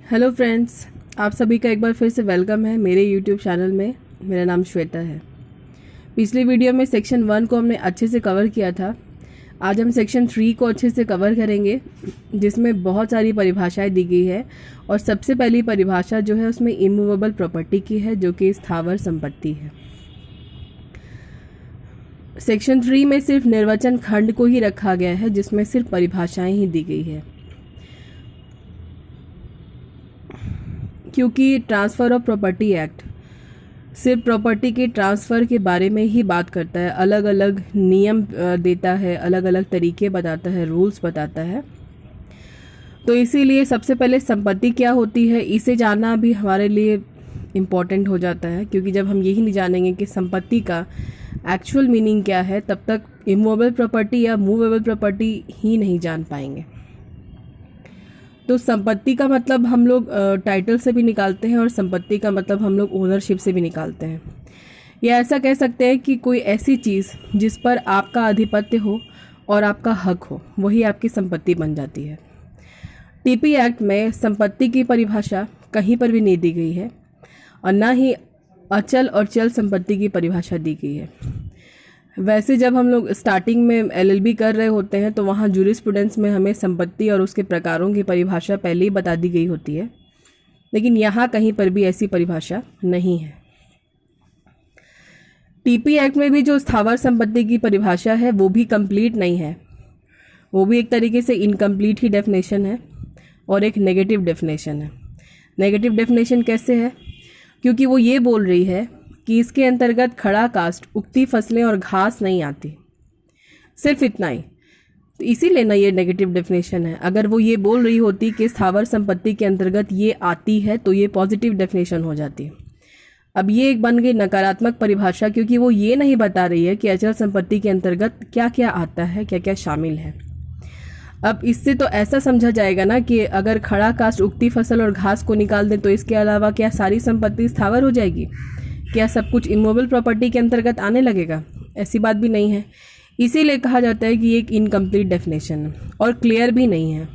Hello friends, आप सभी का एक बार फिर से वेलकम है मेरे यूट्यूब चैनल में। मेरा नाम श्वेता है। पिछली वीडियो में सेक्शन 1 को हमने अच्छे से कवर किया था। आज हम सेक्शन 3 को अच्छे से कवर करेंगे, जिसमें बहुत सारी परिभाषाएं दी गई है। और सबसे पहली परिभाषा जो है उसमें इमूवेबल प्रॉपर्टी की है, जो कि स्थावर संपत्ति है। सेक्शन 3 में सिर्फ निर्वचन खंड को ही रखा गया है, जिसमें सिर्फ परिभाषाएं ही दी गई है, क्योंकि ट्रांसफ़र ऑफ प्रॉपर्टी एक्ट सिर्फ प्रॉपर्टी के ट्रांसफ़र के बारे में ही बात करता है। अलग अलग नियम देता है, अलग अलग तरीके बताता है, रूल्स बताता है। तो इसीलिए सबसे पहले संपत्ति क्या होती है, इसे जानना भी हमारे लिए इम्पॉर्टेंट हो जाता है, क्योंकि जब हम यही नहीं जानेंगे कि संपत्ति का एक्चुअल मीनिंग क्या है, तब तक इमूवेबल प्रॉपर्टी या मूवेबल प्रॉपर्टी ही नहीं जान पाएंगे। तो संपत्ति का मतलब हम लोग टाइटल से भी निकालते हैं, और संपत्ति का मतलब हम लोग ओनरशिप से भी निकालते हैं। या ऐसा कह सकते हैं कि कोई ऐसी चीज़ जिस पर आपका आधिपत्य हो और आपका हक हो, वही आपकी संपत्ति बन जाती है। टीपी एक्ट में संपत्ति की परिभाषा कहीं पर भी नहीं दी गई है, और ना ही अचल और चल संपत्ति की परिभाषा दी गई है। वैसे जब हम लोग स्टार्टिंग में एलएलबी कर रहे होते हैं, तो वहाँ जूरिस्प्रूडेंस में हमें संपत्ति और उसके प्रकारों की परिभाषा पहले ही बता दी गई होती है, लेकिन यहाँ कहीं पर भी ऐसी परिभाषा नहीं है। टीपी एक्ट में भी जो स्थावर संपत्ति की परिभाषा है वो भी कंप्लीट नहीं है। वो भी एक तरीके से इनकम्प्लीट ही डेफिनेशन है, और एक नेगेटिव डेफिनेशन है। नेगेटिव डेफिनेशन कैसे है? क्योंकि वो ये बोल रही है कि इसके अंतर्गत खड़ा कास्ट, उगती फसलें और घास नहीं आती, सिर्फ इतना ही। तो इसीलिए ना ये नेगेटिव डेफिनेशन है। अगर वो ये बोल रही होती कि स्थावर संपत्ति के अंतर्गत ये आती है, तो ये पॉजिटिव डेफिनेशन हो जाती। अब ये एक बन गई नकारात्मक परिभाषा, क्योंकि वो ये नहीं बता रही है कि अचल संपत्ति के अंतर्गत क्या क्या आता है, क्या क्या शामिल है। अब इससे तो ऐसा समझा जाएगा ना कि अगर खड़ा कास्ट, उगती फसल और घास को निकाल दें, तो इसके अलावा क्या सारी संपत्ति स्थावर हो जाएगी? क्या सब कुछ इमूवेबल प्रॉपर्टी के अंतर्गत आने लगेगा? ऐसी बात भी नहीं है। इसीलिए कहा जाता है कि ये एक इनकम्प्लीट डेफिनेशन है और क्लियर भी नहीं है।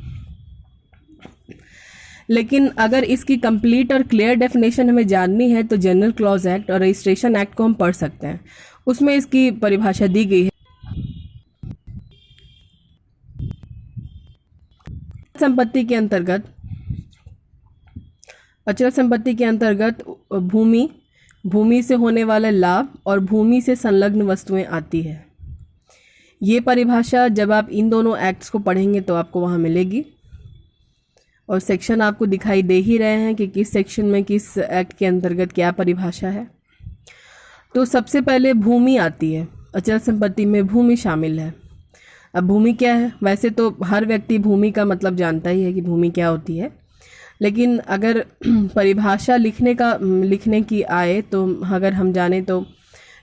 लेकिन अगर इसकी कंप्लीट और क्लियर डेफिनेशन हमें जाननी है, तो जनरल क्लॉज एक्ट और रजिस्ट्रेशन एक्ट को हम पढ़ सकते हैं। उसमें इसकी परिभाषा दी गई है। संपत्ति के अंतर्गत, अचल संपत्ति के अंतर्गत भूमि से होने वाले लाभ और भूमि से संलग्न वस्तुएं आती है। ये परिभाषा जब आप इन दोनों एक्ट्स को पढ़ेंगे तो आपको वहाँ मिलेगी, और सेक्शन आपको दिखाई दे ही रहे हैं कि किस सेक्शन में किस एक्ट के अंतर्गत क्या परिभाषा है। तो सबसे पहले भूमि आती है। अचल संपत्ति में भूमि शामिल है। अब भूमि क्या है? वैसे तो हर व्यक्ति भूमि का मतलब जानता ही है कि भूमि क्या होती है, लेकिन अगर परिभाषा लिखने की आए, तो अगर हम जाने तो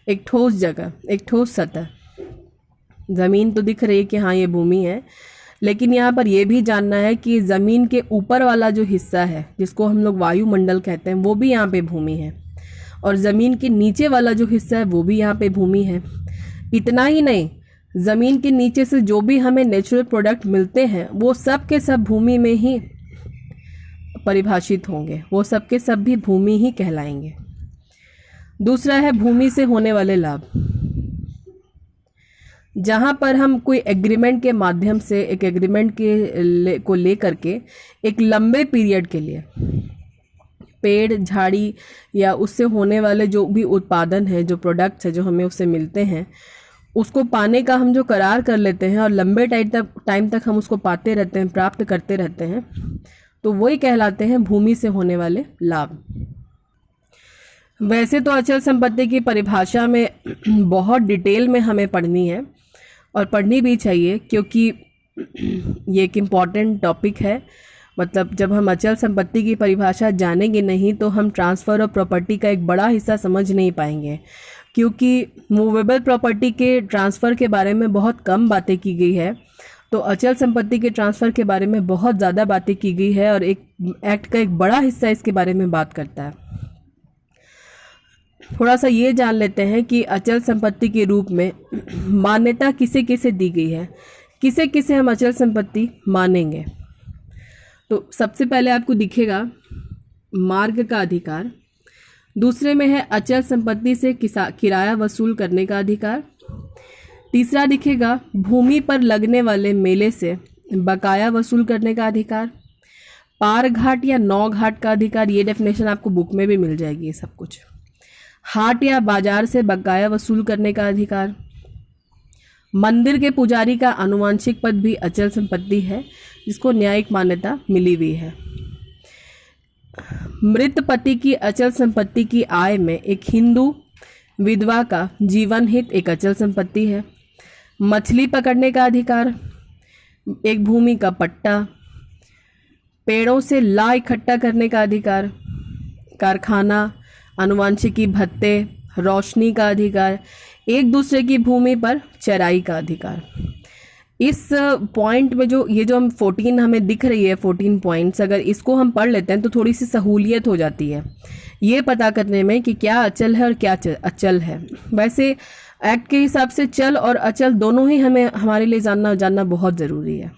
एक ठोस जगह, एक ठोस सतह, ज़मीन तो दिख रही है कि हाँ ये भूमि है, लेकिन यहाँ पर यह भी जानना है कि ज़मीन के ऊपर वाला जो हिस्सा है, जिसको हम लोग वायुमंडल कहते हैं, वो भी यहाँ पे भूमि है, और ज़मीन के नीचे वाला जो हिस्सा है वो भी यहाँ पे भूमि है। इतना ही नहीं, ज़मीन के नीचे से जो भी हमें नेचुरल प्रोडक्ट मिलते हैं, वो सब के सब भूमि में ही परिभाषित होंगे, वो सब के सब भी भूमि ही कहलाएंगे। दूसरा है भूमि से होने वाले लाभ। जहाँ पर हम कोई एग्रीमेंट के माध्यम से, एक एग्रीमेंट को लेकर के एक लंबे पीरियड के लिए पेड़, झाड़ी या उससे होने वाले जो भी उत्पादन है, जो प्रोडक्ट्स है, जो हमें उससे मिलते हैं, उसको पाने का हम जो करार कर लेते हैं, और लंबे टाइम तक हम उसको पाते रहते हैं, प्राप्त करते रहते हैं, तो वही कहलाते हैं भूमि से होने वाले लाभ। वैसे तो अचल संपत्ति की परिभाषा में बहुत डिटेल में हमें पढ़नी है, और पढ़नी भी चाहिए, क्योंकि ये एक इम्पॉर्टेंट टॉपिक है। मतलब जब हम अचल संपत्ति की परिभाषा जानेंगे नहीं, तो हम ट्रांसफ़र ऑफ प्रॉपर्टी का एक बड़ा हिस्सा समझ नहीं पाएंगे, क्योंकि मूवेबल प्रॉपर्टी के ट्रांसफ़र के बारे में बहुत कम बातें की गई है, तो अचल संपत्ति के ट्रांसफ़र के बारे में बहुत ज़्यादा बातें की गई है, और एक एक्ट का एक बड़ा हिस्सा इसके बारे में बात करता है। थोड़ा सा ये जान लेते हैं कि अचल संपत्ति के रूप में मान्यता किसे किसे दी गई है, किसे किसे हम अचल संपत्ति मानेंगे। तो सबसे पहले आपको दिखेगा मार्ग का अधिकार, दूसरे में है अचल संपत्ति से किराया वसूल करने का अधिकार, तीसरा दिखेगा भूमि पर लगने वाले मेले से बकाया वसूल करने का अधिकार, पार घाट या नौ घाट का अधिकार, ये डेफिनेशन आपको बुक में भी मिल जाएगी ये सब कुछ, हाट या बाजार से बकाया वसूल करने का अधिकार, मंदिर के पुजारी का आनुवंशिक पद भी अचल संपत्ति है जिसको न्यायिक मान्यता मिली हुई है, मृत पति की अचल संपत्ति की आय में एक हिंदू विधवा का जीवन हित एक अचल संपत्ति है, मछली पकड़ने का अधिकार, एक भूमि का पट्टा, पेड़ों से ला इकट्ठा करने का अधिकार, कारखाना, आनुवंशिकी भत्ते, रोशनी का अधिकार, एक दूसरे की भूमि पर चराई का अधिकार। इस पॉइंट में जो हम 14 हमें दिख रही है 14 पॉइंट्स, अगर इसको हम पढ़ लेते हैं तो थोड़ी सी सहूलियत हो जाती है ये पता करने में कि क्या अचल है और क्या अचल है। वैसे एक्ट के हिसाब से चल और अचल दोनों ही हमारे लिए जानना बहुत ज़रूरी है।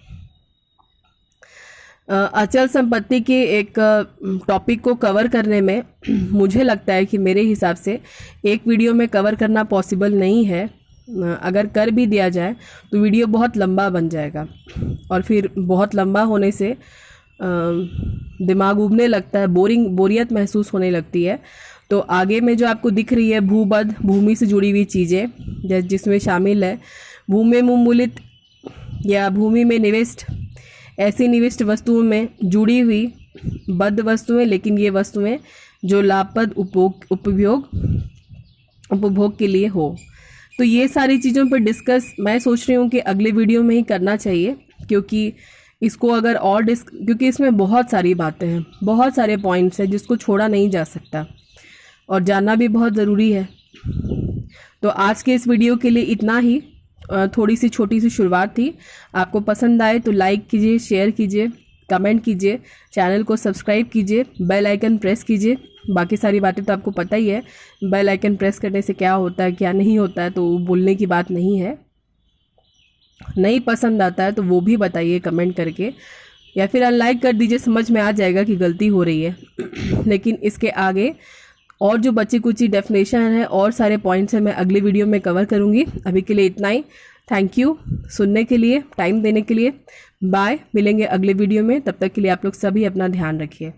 अचल संपत्ति के एक टॉपिक को कवर करने में मुझे लगता है कि मेरे हिसाब से एक वीडियो में कवर करना पॉसिबल नहीं है। अगर कर भी दिया जाए तो वीडियो बहुत लंबा बन जाएगा और फिर बहुत लंबा होने से दिमाग उबने लगता है, बोरियत महसूस होने लगती है। तो आगे में जो आपको दिख रही है भूबद्ध, भूमि से जुड़ी हुई चीज़ें जिसमें शामिल है भूमि में मूलित या भूमि में निविष्ट, ऐसी निविष्ट वस्तुओं में जुड़ी हुई बद्ध वस्तुएं, लेकिन ये वस्तुएं जो लाभप्रद उपभोग के लिए हो। तो ये सारी चीज़ों पर डिस्कस मैं सोच रही हूँ कि अगले वीडियो में ही करना चाहिए, क्योंकि इसको अगर और क्योंकि इसमें बहुत सारी बातें हैं, बहुत सारे पॉइंट्स हैं जिसको छोड़ा नहीं जा सकता और जानना भी बहुत ज़रूरी है। तो आज के इस वीडियो के लिए इतना ही, थोड़ी सी छोटी सी शुरुआत थी। आपको पसंद आए तो लाइक कीजिए, शेयर कीजिए, कमेंट कीजिए, चैनल को सब्सक्राइब कीजिए, बेल आइकन प्रेस कीजिए। बाकी सारी बातें तो आपको पता ही है, बेल आइकन प्रेस करने से क्या होता है क्या नहीं होता है, तो बोलने की बात नहीं है। नहीं पसंद आता है तो वो भी बताइए कमेंट करके, या फिर अनलाइक कर दीजिए, समझ में आ जाएगा कि गलती हो रही है। लेकिन इसके आगे और जो बची कुची डेफिनेशन है और सारे पॉइंट्स हैं मैं अगली वीडियो में कवर करूँगी। अभी के लिए इतना ही। थैंक यू सुनने के लिए, टाइम देने के लिए। बाय, मिलेंगे अगले वीडियो में। तब तक के लिए आप लोग सभी अपना ध्यान रखिए।